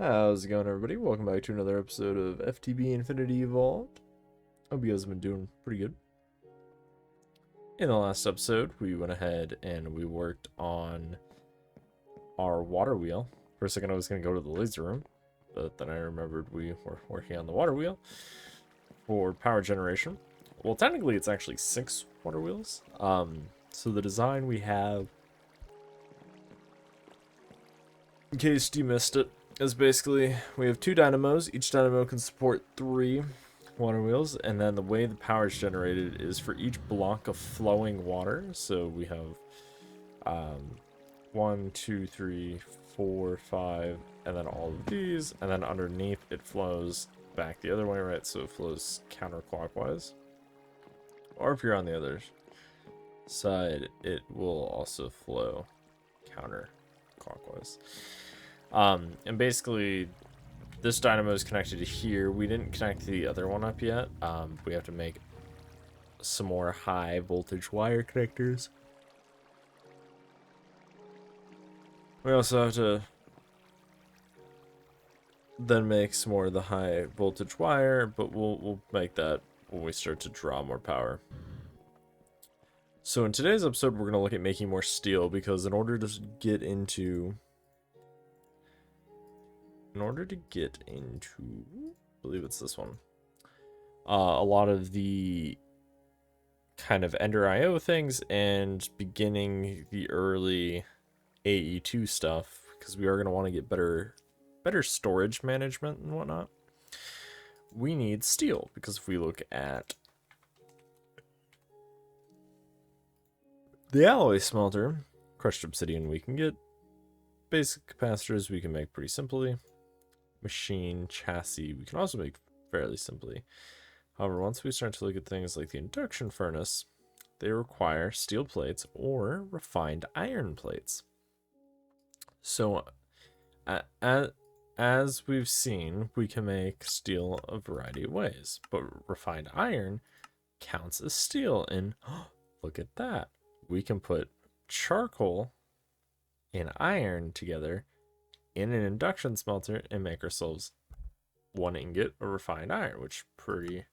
How's it going, everybody? Welcome back to another episode of FTB Infinity Evolved. Hope you guys have been doing pretty good. In the last episode, we went ahead and we worked on our water wheel. For a second, I was going to go to the laser room, but then I remembered we were working on the water wheel for power generation. Well, technically, it's actually 6 water wheels. So the design we have, in case you missed it, is basically we have 2 dynamos. Each dynamo can support 3 water wheels, and then the way the power is generated is for each block of flowing water. So we have 1, 2, 3, 4, 5, and then all of these, and then underneath it flows back the other way, right? So it flows counterclockwise. Or if you're on the other side, it will also flow counterclockwise. And basically, this dynamo is connected to here. We didn't connect the other one up yet. We have to make some more high voltage wire connectors. We also have to then make some more of the high voltage wire, but we'll make that when we start to draw more power. So in today's episode, we're going to look at making more steel, because in order to get into, I believe it's this one, a lot of the kind of Ender IO things and beginning the early AE2 stuff, because we are going to want to get better storage management and whatnot, we need steel. Because if we look at the alloy smelter, crushed obsidian we can get, basic capacitors we can make pretty simply, machine chassis we can also make fairly simply. However, once we start to look at things like the induction furnace, they require steel plates or refined iron plates. So as we've seen, we can make steel a variety of ways, but refined iron counts as steel. And look at that, we can put charcoal and iron together in an induction smelter and make ourselves one ingot of refined iron, which pretty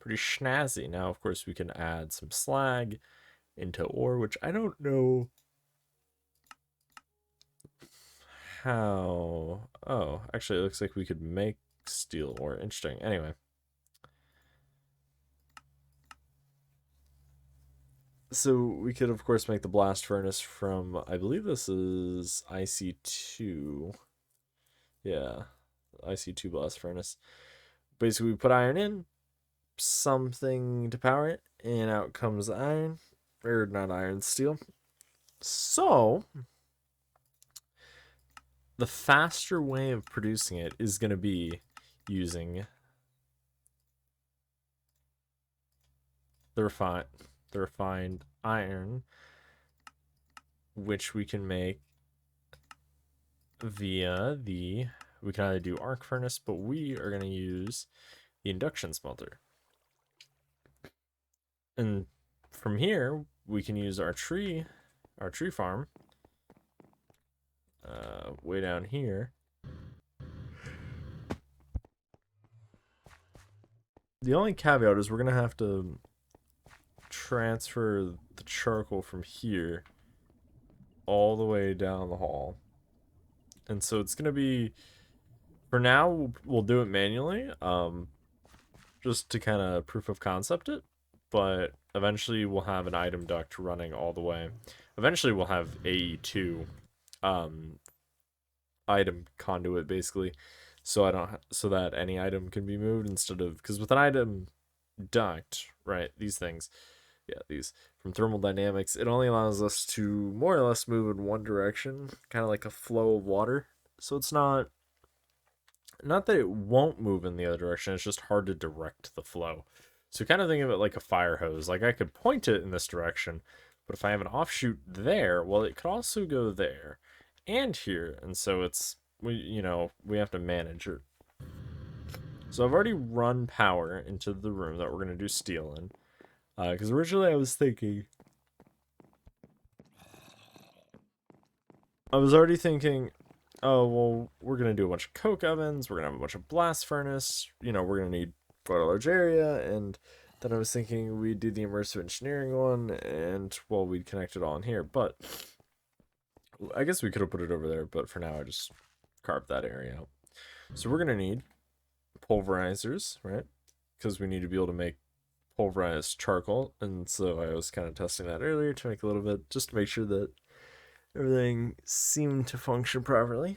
snazzy. Now, of course, we can add some slag into ore, which I don't know how. Oh, actually, it looks like we could make steel ore. Interesting. Anyway, so we could, of course, make the blast furnace from, I believe this is IC2. Yeah, IC2 blast furnace. Basically, we put iron in, something to power it, and out comes iron, or not iron, steel. So the faster way of producing it is going to be using the refined iron, which we can make via we can either do arc furnace, but we are going to use the induction smelter. And from here, we can use our tree farm way down here. The only caveat is we're going to have to transfer the charcoal from here all the way down the hall. And so it's going to be, for now, we'll do it manually, just to kind of proof of concept it. But eventually we'll have an item duct running all the way. Eventually we'll have AE2 item conduit, basically, so that any item can be moved instead of, because with an item duct, right, these things, yeah, these from thermodynamics, it only allows us to more or less move in one direction, kind of like a flow of water. So it's not that it won't move in the other direction, it's just hard to direct the flow. So kind of think of it like a fire hose. Like, I could point it in this direction, but if I have an offshoot there, well, it could also go there and here. And so it's, we have to manage it. So I've already run power into the room that we're going to do steel in. Because originally I was already thinking oh, well, we're going to do a bunch of coke ovens. We're going to have a bunch of blast furnace. You know, we're going to need quite a large area. And then I was thinking we'd do the immersive engineering one. And, well, we'd connect it all in here. But I guess we could have put it over there. But for now, I just carved that area out. So we're going to need pulverizers, right? Because we need to be able to make pulverized charcoal. And so I was kind of testing that earlier to make a little bit, just to make sure that everything seemed to function properly.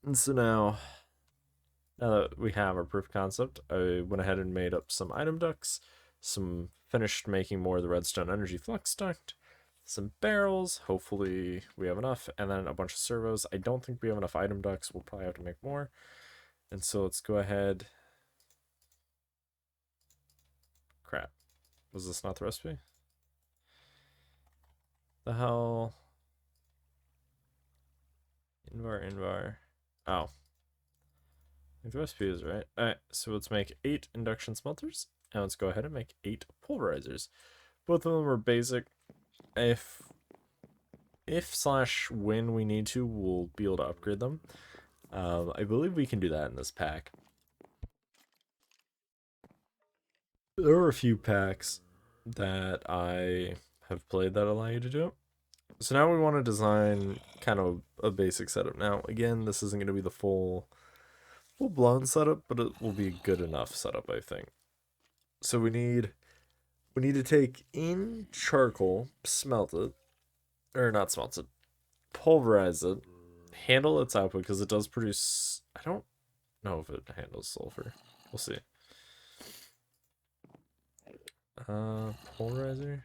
And so now that we have our proof of concept, I went ahead and made up some item ducts, some finished making more of the redstone energy flux duct, some barrels, hopefully we have enough, and then a bunch of servos. I don't think we have enough item ducts, we'll probably have to make more. And so let's go ahead. Crap. Was this not the recipe? The hell? Invar. Oh. The recipe is right. Alright, so let's make 8 induction smelters, and let's go ahead and make 8 pulverizers. Both of them are basic. If slash when we need to, we'll be able to upgrade them. I believe we can do that in this pack. There are a few packs that I have played that allow you to do it. So now we want to design kind of a basic setup. Now, again, this isn't going to be the full-blown setup, but it will be a good enough setup, I think. So we need to take in charcoal, smelt it, or not smelt it, pulverize it, handle its output because it does produce. I don't know if it handles sulfur. We'll see. Pulverizer.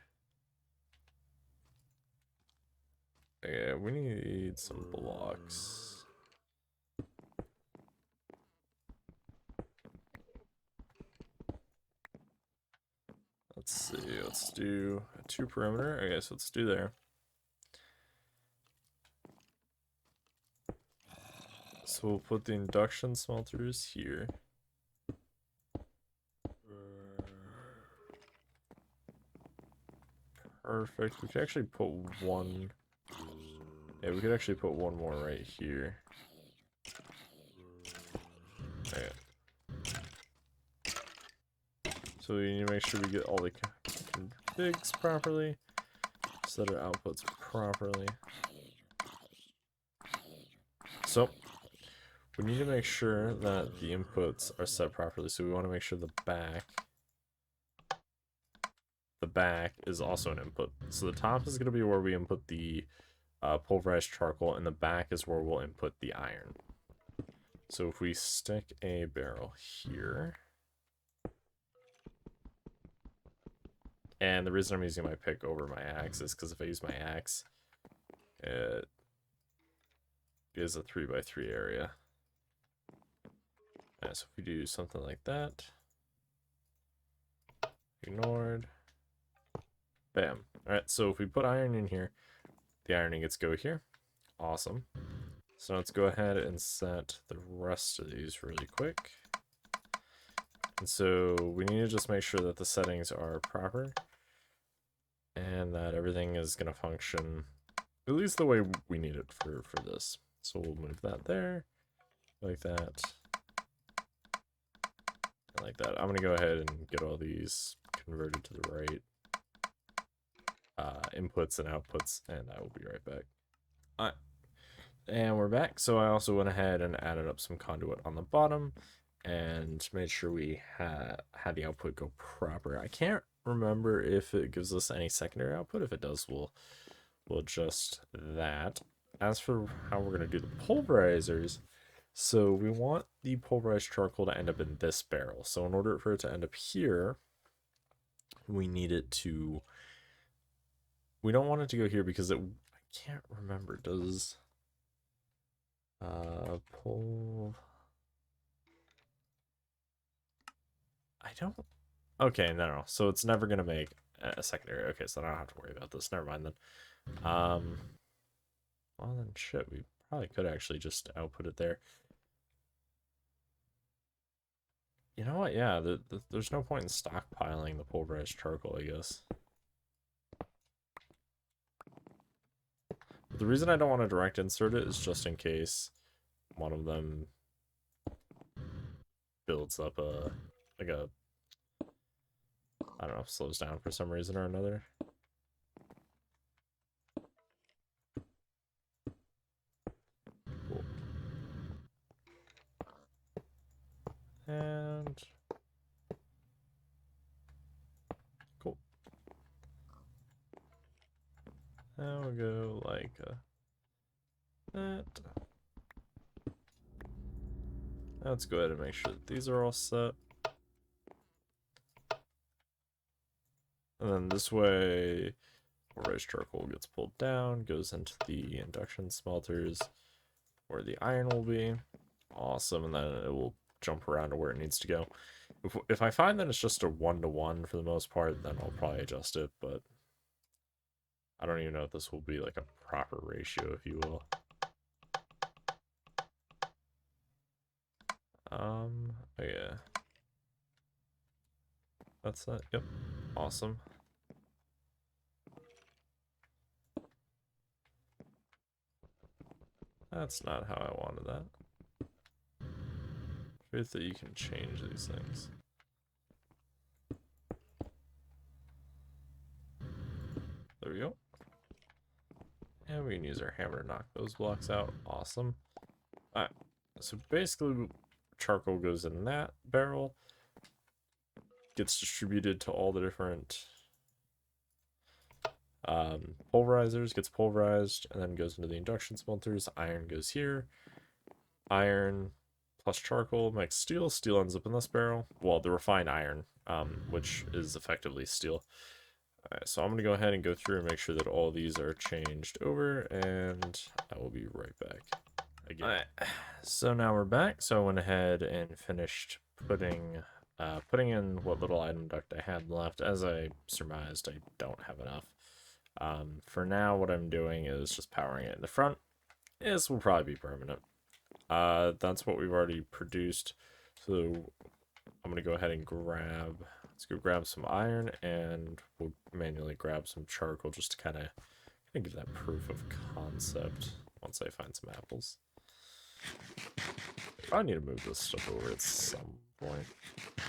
Yeah, we need some blocks. Let's see, let's do a 2 perimeter. Okay, so let's do there. So we'll put the induction smelters here. Perfect. We could actually put one. Yeah, we could actually put one more right here. Okay. So we need to make sure we get all the configs properly. Set our outputs properly. So we need to make sure that the inputs are set properly. So we want to make sure the back is also an input. So the top is going to be where we input the pulverized charcoal, and the back is where we'll input the iron. So if we stick a barrel here, and the reason I'm using my pick over my axe is because if I use my axe, it is a 3x3 area. So if we do something like that, ignored, bam. Alright, so if we put iron in here, the ironing gets go here. Awesome. So let's go ahead and set the rest of these really quick. And so we need to just make sure that the settings are proper and that everything is going to function at least the way we need it for this. So we'll move that there, like that, and like that. I'm going to go ahead and get all these converted to the right inputs and outputs, and I will be right back. Alright, and we're back. So I also went ahead and added up some conduit on the bottom and made sure we had the output go proper. I can't remember if it gives us any secondary output. If it does, we'll adjust that. As for how we're going to do the pulverizers, so we want the pulverized charcoal to end up in this barrel. So in order for it to end up here, we need it to, we don't want it to go here because I can't remember, does pull, I don't, okay, no, so it's never going to make a secondary. Okay, so I don't have to worry about this. Never mind then. Well then shit, we probably could actually just output it there. You know what, yeah, there's no point in stockpiling the pulverized charcoal, I guess. The reason I don't want to direct insert it is just in case one of them builds up a, like a, I don't know, slows down for some reason or another. Cool. And cool. Now we'll go like that. Let's go ahead and make sure that these are all set. And then this way, raised charcoal gets pulled down, goes into the induction smelters where the iron will be. Awesome, and then it will jump around to where it needs to go. If I find that it's just a 1-to-1 for the most part, then I'll probably adjust it, but I don't even know if this will be like a proper ratio, if you will. Oh yeah. That's that, yep. Awesome. That's not how I wanted that. Truth that you can change these things. There we go. And we can use our hammer to knock those blocks out. Awesome. Alright, so basically charcoal goes in that barrel, gets distributed to all the different pulverizers, gets pulverized, and then goes into the induction smelters. Iron goes here. Iron plus charcoal makes steel. Steel ends up in this barrel. Well, the refined iron, which is effectively steel. Alright, so I'm going to go ahead and go through and make sure that all these are changed over, and I will be right back again. Alright, so now we're back. So I went ahead and finished putting in what little item duct I had left. As I surmised, I don't have enough. For now, what I'm doing is just powering it in the front. This will probably be permanent. That's what we've already produced. So I'm going to go ahead and let's go grab some iron, and we'll manually grab some charcoal just to kind of give that proof of concept once I find some apples. I need to move this stuff over at some point.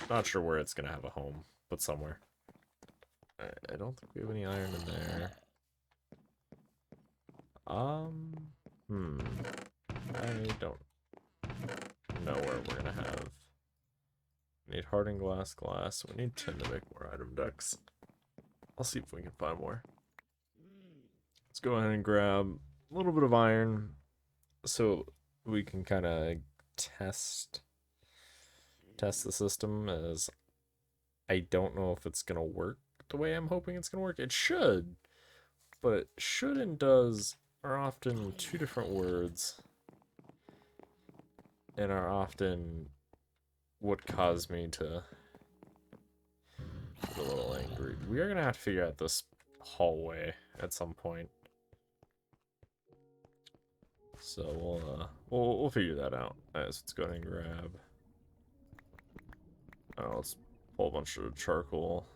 Not sure where it's going to have a home, but somewhere. I don't think we have any iron in there. I don't know where we're going to have. We need hardened glass. We need 10 to make more item ducts. I'll see if we can find more. Let's go ahead and grab a little bit of iron so we can kind of test the system, as I don't know if it's going to work the way I'm hoping it's going to work. It should, but should and does are often two different words and are often what caused me to get a little angry. We are going to have to figure out this hallway at some point. So we'll figure that out. Alright, so let's go ahead and grab. Let's pull a bunch of charcoal.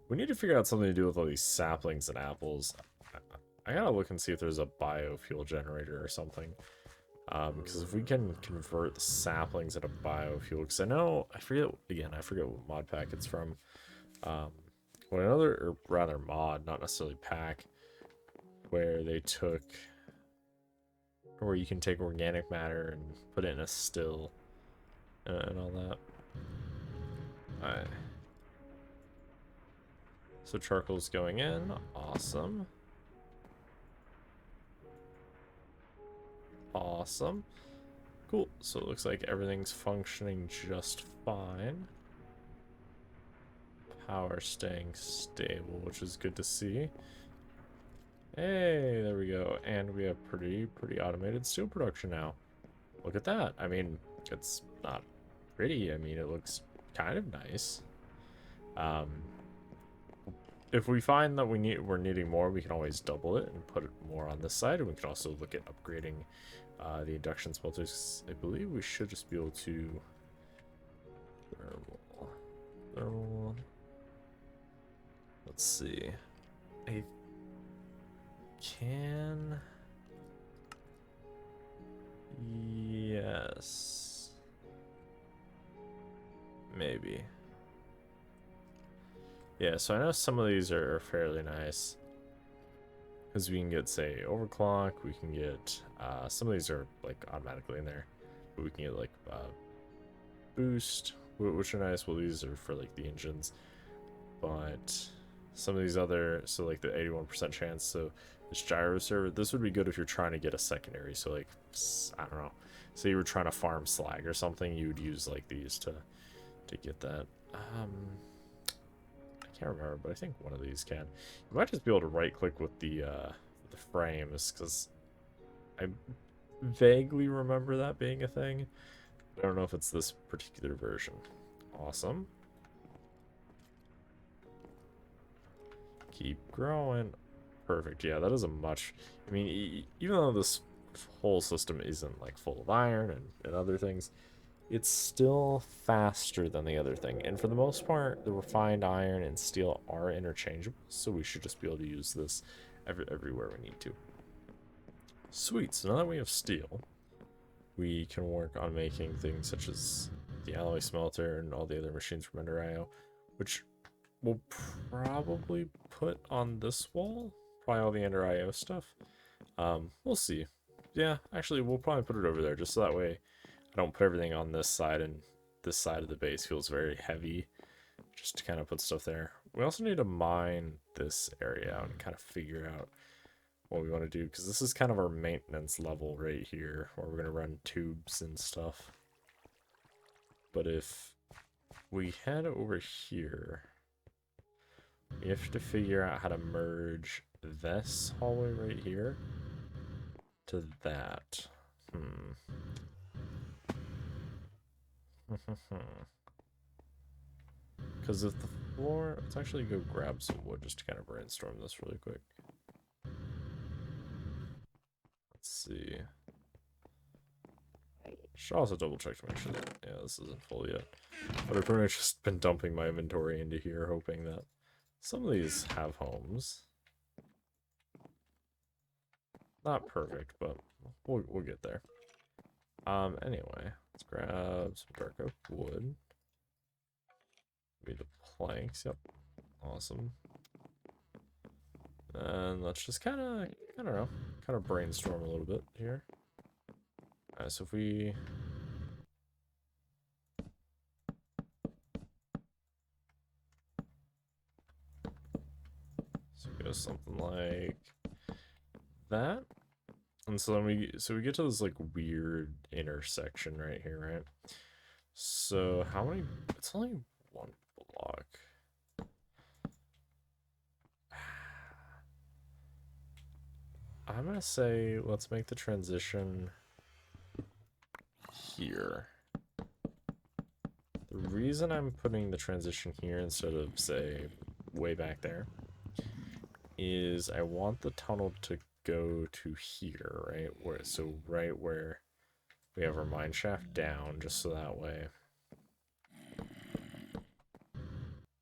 We need to figure out something to do with all these saplings and apples. I gotta look and see if there's a biofuel generator or something. Because if we can convert the saplings into biofuel, because I forget what mod pack it's from. Or rather mod, not necessarily pack, where you can take organic matter and put it in a still and all that. Alright. So charcoal's going in. Awesome. Awesome. Cool. So it looks like everything's functioning just fine. Power staying stable, which is good to see. Hey, there we go. And we have pretty automated steel production now. Look at that. I mean, it's not pretty. I mean, it looks kind of nice. If we find that we're needing more, we can always double it and put it more on this side, and we can also look at upgrading the induction smelters. I believe we should just be able to thermal. Let's see. I can. Yes. Maybe. Yeah, so I know some of these are fairly nice. Because we can get, say, overclock, we can get, some of these are, like, automatically in there. But we can get, like, boost, which are nice. Well, these are for, like, the engines. But some of these other, so, like, the 81% chance, so this gyro server, this would be good if you're trying to get a secondary. So, like, I don't know. So you were trying to farm slag or something, you would use, like, these to get that. I can't remember, but I think one of these can. You might just be able to right-click with the frames, because I vaguely remember that being a thing. I don't know if it's this particular version. Awesome. Keep growing. Perfect. Yeah, that is a much... I mean, even though this whole system isn't, like, full of iron and other things, it's still faster than the other thing. And for the most part, the refined iron and steel are interchangeable, so we should just be able to use this everywhere we need to. Sweet, so now that we have steel, we can work on making things such as the alloy smelter and all the other machines from Ender IO, which we'll probably put on this wall. Probably all the Ender IO stuff. We'll see. Yeah, actually, we'll probably put it over there, just so that way I don't put everything on this side, and this side of the base feels very heavy, just to kind of put stuff there. We also need to mine this area out and kind of figure out what we want to do, because this is kind of our maintenance level right here, where we're going to run tubes and stuff. But if we head over here, we have to figure out how to merge this hallway right here to that. Because if the floor... Let's actually go grab some wood just to kind of brainstorm this really quick. Let's see. Should also double check to make sure that, yeah, this isn't full yet. But I've pretty much just been dumping my inventory into here, hoping that some of these have homes. Not perfect, but we'll get there. Anyway, let's grab some dark oak wood. Maybe the planks, yep. Awesome. And let's just kind of, I don't know, kind of brainstorm a little bit here. So if we... So go something like that. And so then we get to this like weird intersection right here, right? So how many... It's only one block. I'm gonna say let's make the transition here. The reason I'm putting the transition here instead of, say, way back there is I want the tunnel to go to here, right? Right where we have our mine shaft down, just so that way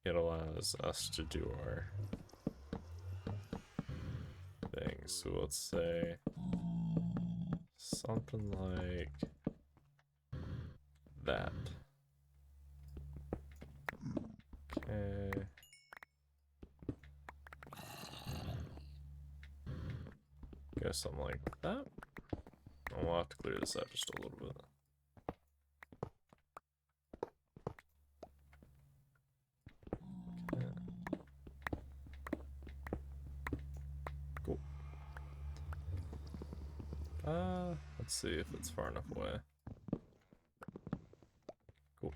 it allows us to do our things. So let's say something like that. Okay. Go something like that. And we'll have to clear this out just a little bit. Okay. Cool. Let's see if it's far enough away. Cool.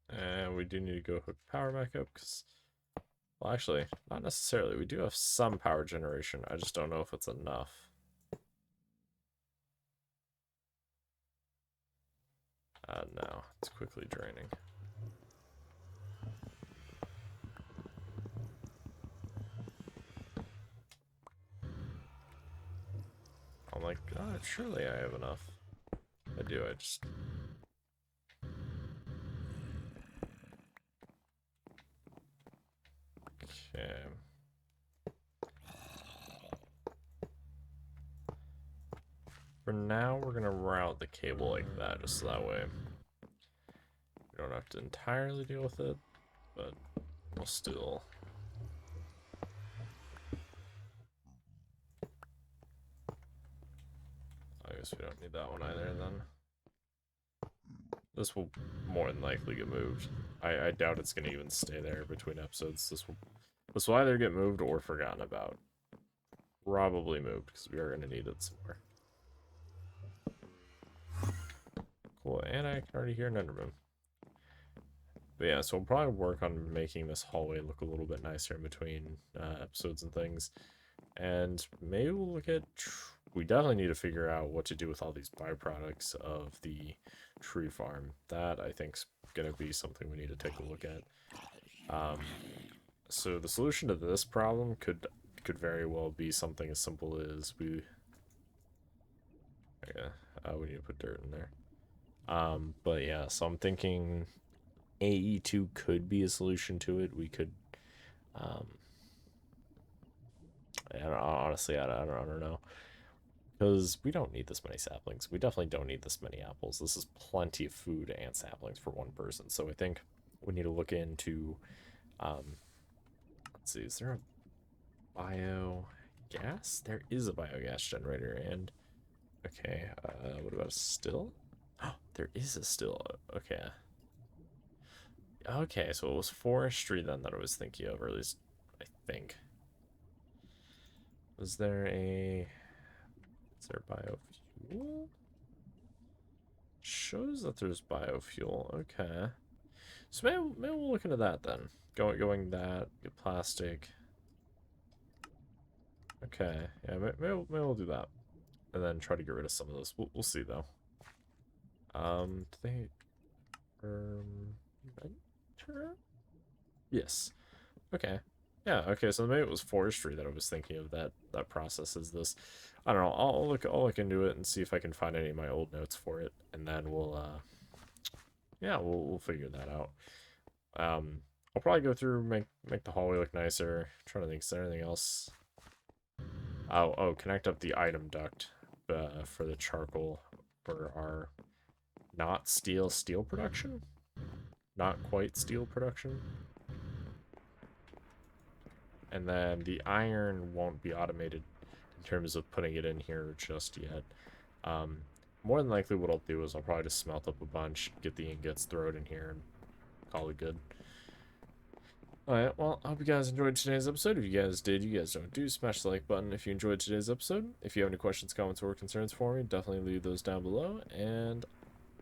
And we do need to go hook power back up, because... Well, actually, not necessarily. We do have some power generation. I just don't know if it's enough. No, it's quickly draining. I'm like, God, surely I have enough. I do, I just... Okay. For now, we're gonna route the cable like that, just so that way we don't have to entirely deal with it, but we'll still. I guess we don't need that one either then. This will more than likely get moved. I doubt it's gonna even stay there between episodes. This will either get moved or forgotten about. Probably moved, because we are gonna need it some more. Cool, and I can already hear an Enderman. But yeah, so we'll probably work on making this hallway look a little bit nicer in between episodes and things. And maybe we'll look at... We definitely need to figure out what to do with all these byproducts of the tree farm. That, I think, is going to be something we need to take a look at. So the solution to this problem could very well be something as simple as we... Yeah, we need to put dirt in there. But yeah, so I'm thinking AE2 could be a solution to it. We could, I don't, honestly, I don't know. Because we don't need this many saplings. We definitely don't need this many apples. This is plenty of food and saplings for one person. So I think we need to look into, let's see, is there a biogas? There is a biogas generator, and, okay, what about a still? Oh, there is a still, okay. Okay, so it was forestry then that I was thinking of, or at least I think. Is there biofuel? Shows that there's biofuel. Okay. So maybe we'll look into that then. Going that, get plastic. Okay, yeah, maybe we'll do that. And then try to get rid of some of this. We'll see though. Do they enter? Yes. Okay. Yeah, okay, so maybe it was forestry that I was thinking of that process is this. I don't know, I'll look into it and see if I can find any of my old notes for it, and then we'll yeah, we'll figure that out. I'll probably go through, make the hallway look nicer. I'm trying to think, is there anything else? Oh, connect up the item duct for the charcoal for our not steel production? Not quite steel production. And then the iron won't be automated in terms of putting it in here just yet. More than likely what I'll do is I'll probably just smelt up a bunch, get the ingots, throw it in here, and call it good. Alright, well, I hope you guys enjoyed today's episode. If you guys did, you guys don't do, smash the like button if you enjoyed today's episode. If you have any questions, comments, or concerns for me, definitely leave those down below. And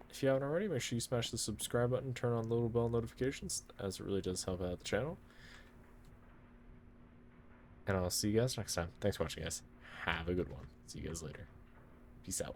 if you haven't already, make sure you smash the subscribe button, turn on the little bell notifications, as it really does help out the channel. And I'll see you guys next time. Thanks for watching, guys. Have a good one. See you guys later. Peace out.